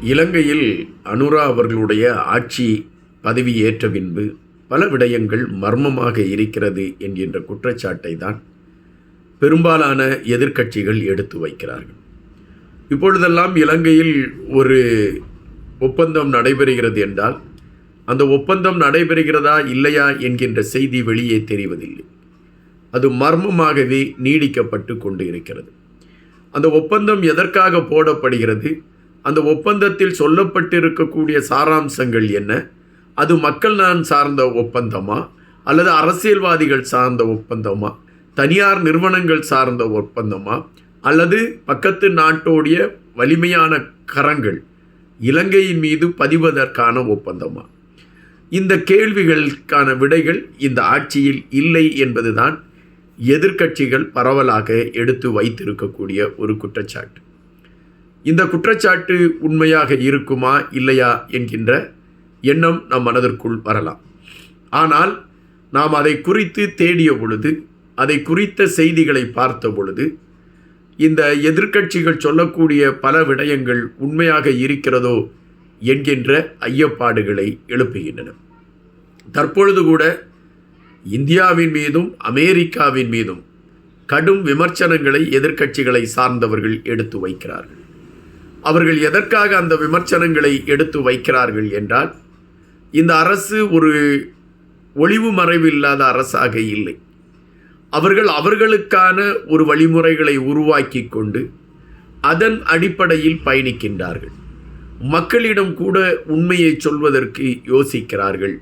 இலங்கையில் அனுரா அவர்களுடைய ஆட்சி பதவி ஏற்ற பின்பு பல விடயங்கள் மர்மமாக இருக்கிறது என்கின்ற குற்றச்சாட்டை தான் பெரும்பாலான எதிர்க்கட்சிகள் எடுத்து வைக்கிறார்கள். இப்பொழுதெல்லாம் இலங்கையில் ஒரு ஒப்பந்தம் நடைபெறுகிறது என்றால் அந்த ஒப்பந்தம் நடைபெறுகிறதா இல்லையா என்கின்ற செய்தி வெளியே தெரிவதில்லை. அது மர்மமாகவே நீடிக்கப்பட்டு கொண்டு இருக்கிறது. அந்த ஒப்பந்தம் எதற்காக போடப்படுகிறது, அந்த ஒப்பந்தத்தில் சொல்லப்பட்டிருக்கக்கூடிய சாராம்சங்கள் என்ன, அது மக்கள் நலன் சார்ந்த ஒப்பந்தமா அல்லது அரசியல்வாதிகள் சார்ந்த ஒப்பந்தமா, தனியார் நிறுவனங்கள் சார்ந்த ஒப்பந்தமா அல்லது பக்கத்து நாட்டோடைய வலிமையான கரங்கள் இலங்கையின் மீது பதிவதற்கான ஒப்பந்தமா? இந்த கேள்விகளுக்கான விடைகள் இந்த ஆட்சியில் இல்லை என்பதுதான் எதிர்க்கட்சிகள் பரவலாக எடுத்து வைத்திருக்கக்கூடிய ஒரு குற்றச்சாட்டு. இந்த குற்றச்சாட்டு உண்மையாக இருக்குமா இல்லையா என்கின்ற எண்ணம் நம் மனதிற்குள் வரலாம். ஆனால் நாம் அதை குறித்து தேடிய பொழுது, அதை குறித்த செய்திகளை பார்த்த பொழுது, இந்த எதிர்க்கட்சிகள் சொல்லக்கூடிய பல விடயங்கள் உண்மையாக இருக்கிறதோ என்கின்ற ஐயப்பாடுகளை எழுப்புகின்றன. தற்பொழுது கூட இந்தியாவின் மீதும் அமெரிக்காவின் மீதும் கடும் விமர்சனங்களை எதிர்க்கட்சிகளை சார்ந்தவர்கள் எடுத்து வைக்கிறார்கள். அவர்கள் எதற்காக அந்த விமர்சனங்களை எடுத்து வைக்கிறார்கள் என்றால், இந்த அரசு ஒரு ஒளிவு மறைவு இல்லாத அரசாக இல்லை. அவர்கள் அவர்களுக்கான ஒரு வழிமுறைகளை உருவாக்கி கொண்டு அதன் அடிப்படையில் பயணிக்கின்றார்கள். மக்களிடம் கூட உண்மையை சொல்வதற்கு யோசிக்கிறார்கள்.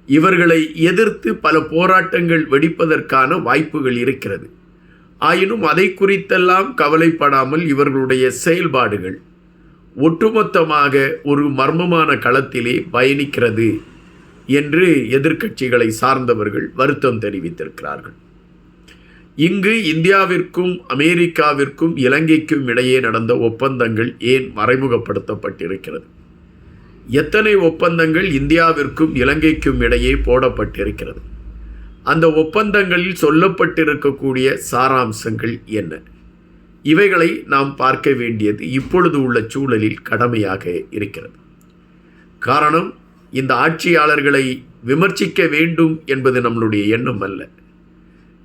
இவர்களை எதிர்த்து பல போராட்டங்கள் வெடிப்பதற்கான வாய்ப்புகள் இருக்கிறது. ஆயினும் அதை குறித்தெல்லாம் கவலைப்படாமல் இவர்களுடைய செயல்பாடுகள் ஒட்டுமொத்தமாக ஒரு மர்மமான களத்திலே பயணிக்கிறது என்று எதிர்க்கட்சிகளை சார்ந்தவர்கள் வருத்தம் தெரிவித்திருக்கிறார்கள். இங்கு இந்தியாவிற்கும் அமெரிக்காவிற்கும் இலங்கைக்கும் இடையே நடந்த ஒப்பந்தங்கள் ஏன் மறைமுகப்படுத்தப்பட்டிருக்கிறது? எத்தனை ஒப்பந்தங்கள் இந்தியாவிற்கும் இலங்கைக்கும் இடையே போடப்பட்டிருக்கிறது? அந்த ஒப்பந்தங்களில் சொல்லப்பட்டிருக்கக்கூடிய சாராம்சங்கள் என்ன? இவைகளை நாம் பார்க்க வேண்டியது இப்பொழுது உள்ள சூழலில் கடமையாக இருக்கிறது. காரணம், இந்த ஆட்சியாளர்களை விமர்சிக்க வேண்டும் என்பது நம்மளுடைய எண்ணம் அல்ல.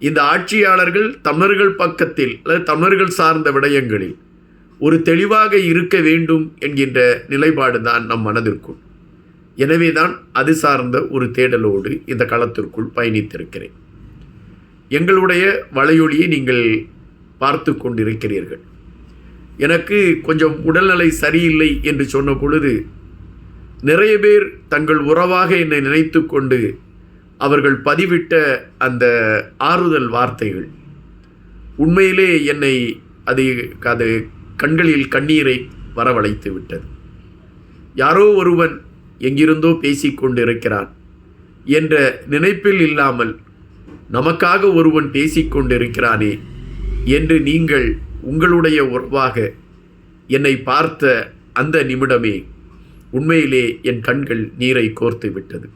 இந்த ஆட்சியாளர்கள் தமிழர்கள் பக்கத்தில் அல்லது தமிழர்கள் சார்ந்த விடயங்களில் ஒரு தெளிவாக இருக்க வேண்டும் என்கின்ற நிலைப்பாடு தான் நம் மனதிற்குள். எனவே தான் அது சார்ந்த ஒரு தேடலோடு இந்த களத்திற்குள் பயணித்திருக்கிறேன். எங்களுடைய வலையொலியை நீங்கள் பார்த்து கொண்டிருக்கிறீர்கள். எனக்கு கொஞ்சம் உடல்நிலை சரியில்லை என்று சொன்ன பொழுது நிறைய பேர் தங்கள் உறவாக என்னை நினைத்து கொண்டு அவர்கள் பதிவிட்ட அந்த ஆறுதல் வார்த்தைகள் உண்மையிலே என்னை அது கண்களில் கண்ணீரை வரவழைத்து விட்டது. யாரோ ஒருவன் எங்கிருந்தோ பேசிக்கொண்டிருக்கிறான் என்ற நினைப்பில் இல்லாமல் நமக்காக ஒருவன் பேசிக்கொண்டிருக்கிறானே என்று நீங்கள் உங்களுடைய உறவாக என்னை பார்த்த அந்த நிமிடமே உண்மையிலே என் கண்கள் நீரை கோர்த்து விட்டது.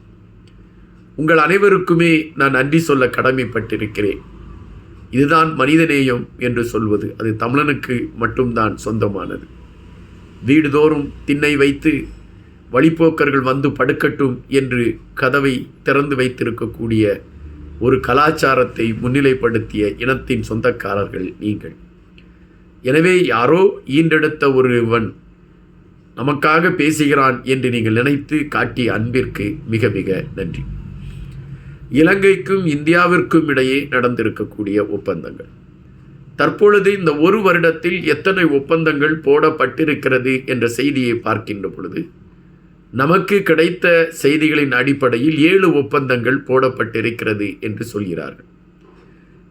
உங்கள் அனைவருக்குமே நான் நன்றி சொல்ல கடமைப்பட்டிருக்கிறேன். இதுதான் மனிதநேயம் என்று சொல்வது. அது தமிழனுக்கு மட்டும்தான் சொந்தமானது. வீடுதோறும் திண்ணை வைத்து வழிப்போக்கர்கள் வந்து படுக்கட்டும் என்று கதவை திறந்து வைத்திருக்கக்கூடிய ஒரு கலாச்சாரத்தை முன்னிலைப்படுத்திய இனத்தின் சொந்தக்காரர்கள் நீங்கள். எனவே யாரோ ஈண்டெடுத்த ஒருவன் நமக்காக பேசுகிறான் என்று நீங்கள் நினைத்து காட்டிய அன்பிற்கு மிக மிக நன்றி. இலங்கைக்கும் இந்தியாவிற்கும் இடையே நடந்திருக்கக்கூடிய ஒப்பந்தங்கள், தற்பொழுது இந்த ஒரு வருடத்தில் எத்தனை ஒப்பந்தங்கள் போடப்பட்டிருக்கிறது என்ற செய்தியை பார்க்கின்ற பொழுது நமக்கு கிடைத்த செய்திகளின் அடிப்படையில் 7 ஒப்பந்தங்கள் போடப்பட்டிருக்கிறது என்று சொல்கிறார்கள்.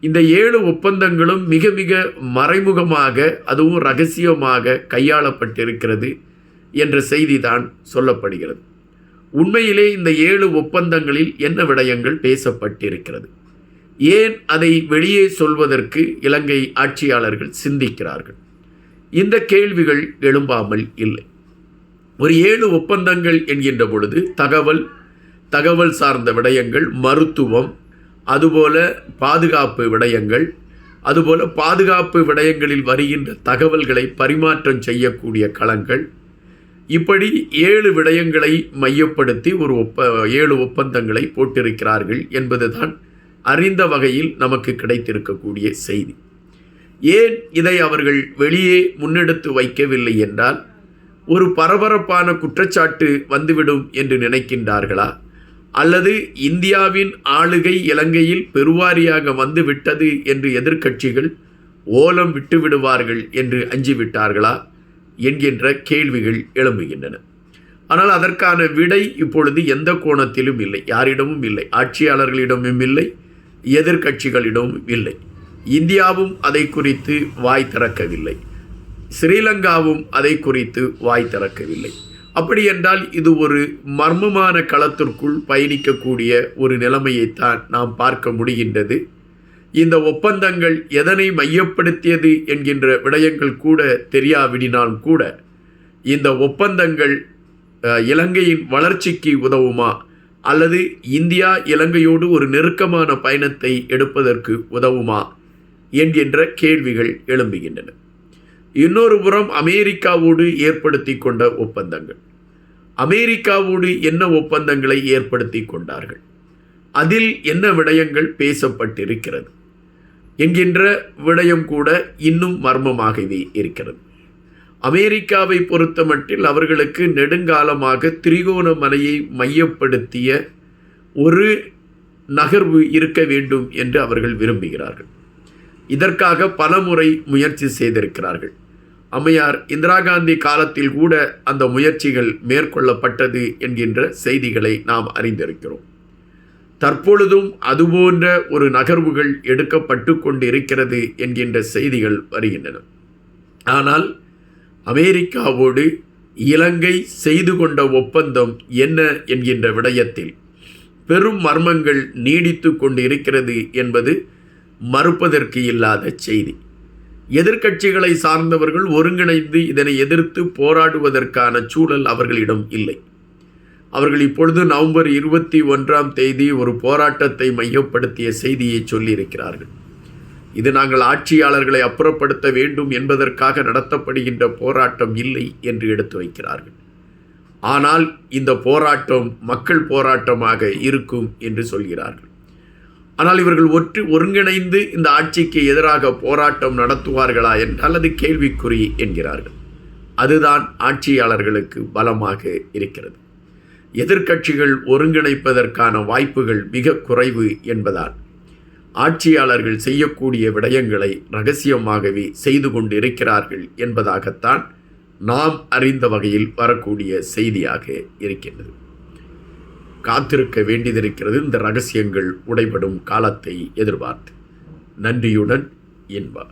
இந்த 7 ஒப்பந்தங்களும் மிக மிக மறைமுகமாக, அதுவும் இரகசியமாக கையாளப்பட்டிருக்கிறது என்ற செய்தி தான் சொல்லப்படுகிறது. உண்மையிலே இந்த 7 ஒப்பந்தங்களில் என்ன விடயங்கள் பேசப்பட்டிருக்கிறது? ஏன் அதை வெளியே சொல்வதற்கு இலங்கை ஆட்சியாளர்கள் சிந்திக்கிறார்கள்? இந்த கேள்விகள் எழும்பாமல் இல்லை. ஒரு 7 ஒப்பந்தங்கள் என்கின்ற பொழுது தகவல் சார்ந்த விடயங்கள், மருத்துவம், அதுபோல பாதுகாப்பு விடயங்கள், அதுபோல பாதுகாப்பு விடயங்களில் வருகின்ற தகவல்களை பரிமாற்றம் செய்யக்கூடிய களங்கள், இப்படி 7 விடயங்களை மையப்படுத்தி ஒரு 7 ஒப்பந்தங்களை போட்டிருக்கிறார்கள் என்பதுதான் அறிந்த வகையில் நமக்கு கிடைத்திருக்கக்கூடிய செய்தி. ஏன் இதை அவர்கள் வெளியே முன்னெடுத்து வைக்கவில்லை என்றால், ஒரு பரபரப்பான குற்றச்சாட்டு வந்துவிடும் என்று நினைக்கின்றார்களா, அல்லது இந்தியாவின் ஆளுகை இலங்கையில் பெருவாரியாக வந்துவிட்டது என்று எதிர்க்கட்சிகள் ஓலம் விட்டுவிடுவார்கள் என்று அஞ்சிவிட்டார்களா என்கின்ற கேள்விகள் எழும்புகின்றன. ஆனால் அதற்கான விடை இப்பொழுது எந்த கோணத்திலும் இல்லை, யாரிடமும் இல்லை, ஆட்சியாளர்களிடமும் இல்லை, எதிர்க்கட்சிகளிடமும் இல்லை. இந்தியாவும் அதை குறித்து வாய் திறக்கவில்லை, ஸ்ரீலங்காவும் அதை குறித்து வாய் திறக்கவில்லை. அப்படி என்றால் இது ஒரு மர்மமான களத்திற்குள் பயணிக்கக்கூடிய ஒரு நிலைமையைத்தான் நாம் பார்க்க முடிகின்றது. இந்த ஒப்பந்தங்கள் எதனை மையப்படுத்தியது என்கின்ற விடயங்கள் கூட தெரியாவிடினாலும் கூட, இந்த ஒப்பந்தங்கள் இலங்கையின் வளர்ச்சிக்கு உதவுமா, அல்லது இந்தியா இலங்கையோடு ஒரு நெருக்கமான பயணத்தை எடுப்பதற்கு உதவுமா என்கின்ற கேள்விகள் எழும்புகின்றன. இன்னொரு புறம் அமெரிக்காவோடு ஏற்படுத்தி கொண்ட ஒப்பந்தங்கள். அமெரிக்காவோடு என்ன ஒப்பந்தங்களை ஏற்படுத்தி கொண்டார்கள், அதில் என்ன விடயங்கள் பேசப்பட்டிருக்கிறது என்கின்ற விடயம் கூட இன்னும் மர்மமாகவே இருக்கிறது. அமெரிக்காவை பொறுத்தமட்டில் அவர்களுக்கு நெடுங்காலமாக திரிகோணமலையை மையப்படுத்திய ஒரு நகர்வு இருக்க வேண்டும் என்று அவர்கள் விரும்புகிறார்கள். இதற்காக பலமுறை முயற்சி செய்திருக்கிறார்கள். அம்மையார் இந்திரா காந்தி காலத்தில் கூட அந்த முயற்சிகள் மேற்கொள்ளப்பட்டது என்கின்ற செய்திகளை நாம் அறிந்திருக்கிறோம். தற்பொழுதும் அதுபோன்ற ஒரு நகர்வுகள் எடுக்கப்பட்டு கொண்டிருக்கிறது என்கின்ற செய்திகள் வருகின்றன. ஆனால் அமெரிக்காவோடு இலங்கை செய்து கொண்ட ஒப்பந்தம் என்ன என்கின்ற விடயத்தில் பெரும் மர்மங்கள் நீடித்து கொண்டு இருக்கிறது என்பது மறுப்பதற்கு இல்லாத செய்தி. எதிர்க்கட்சிகளை சார்ந்தவர்கள் ஒருங்கிணைந்து இதனை எதிர்த்து போராடுவதற்கான சூழல் அவர்களிடம் இல்லை. அவர்கள் இப்பொழுது நவம்பர் 21 ஒரு போராட்டத்தை மையப்படுத்திய செய்தியை சொல்லியிருக்கிறார்கள். இது நாங்கள் ஆட்சியாளர்களை அப்புறப்படுத்த வேண்டும் என்பதற்காக நடத்தப்படுகின்ற போராட்டம் இல்லை என்று எடுத்து வைக்கிறார்கள். ஆனால் இந்த போராட்டம் மக்கள் போராட்டமாக இருக்கும் என்று சொல்கிறார்கள். ஆனால் இவர்கள் ஒருங்கிணைந்து இந்த ஆட்சிக்கு எதிராக போராட்டம் நடத்துவார்களா என்றால் அது கேள்விக்குறி என்கிறார்கள். அதுதான் ஆட்சியாளர்களுக்கு பலமாக இருக்கிறது. எதிர்க்கட்சிகள் ஒருங்கிணைப்பதற்கான வாய்ப்புகள் மிக குறைவு என்பதால் ஆட்சியாளர்கள் செய்யக்கூடிய விடயங்களை இரகசியமாகவே செய்து கொண்டிருக்கிறார்கள் என்பதாகத்தான் நாம் அறிந்த வகையில் வரக்கூடிய செய்தியாக இருக்கின்றது. காத்திருக்க வேண்டியதிருக்கிறது இந்த இரகசியங்கள் உடைபடும் காலத்தை எதிர்பார்த்து. நன்றியுடன் என்பார்.